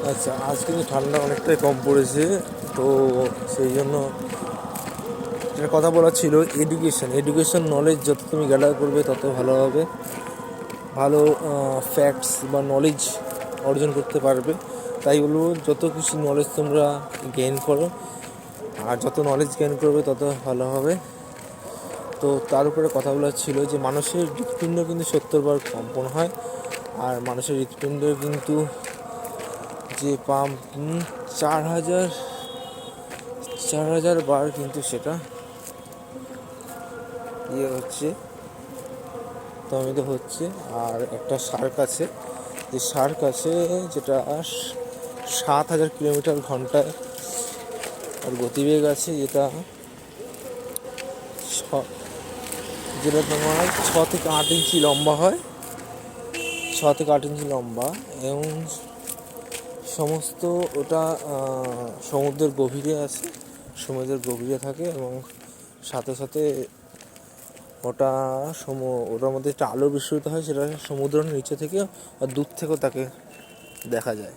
আচ্ছা, আজ কিন্তু ঠান্ডা অনেকটাই কম পড়েছে। তো সেই জন্য একটা কথা বলা ছিল, এডুকেশন নলেজ যত তুমি গ্যাদার করবে তত ভালো হবে, ভালো ফ্যাক্টস বা নলেজ অর্জন করতে পারবে। তাই বলবো, যত কিছু নলেজ তোমরা গেইন করো, আর যত নলেজ গেইন করবে তত ভালো হবে। তো তার উপরে কথা বলা ছিল যে মানুষের হৃৎপিণ্ড কিন্তু 70 বার কম্পন হয়, আর মানুষের হৃৎপিণ্ড কিন্তু যে পাম্প 4000 4000 বার কিন্তু সেটা হচ্ছে, দমিত হচ্ছে। আর একটা শার্ক আছে, যে শার্ক আছে যেটা 7000 কিলোমিটার ঘন্টায় আর গতিবেগ আছে, যেটা তোমার 6 থেকে 8 ইঞ্চি লম্বা হয়, 6 থেকে 8 ইঞ্চি লম্বা। এবং সমস্ত ওটা সমুদ্রের গভীরে আছে, সমুদ্রের গভীরে থাকে। এবং সাথে সাথে ওটা ওটার মধ্যে একটা আলো বিস্ফোরিত হয়, সেটা সমুদ্রের নিচে থেকে আর দূর থেকেও তাকে দেখা যায়।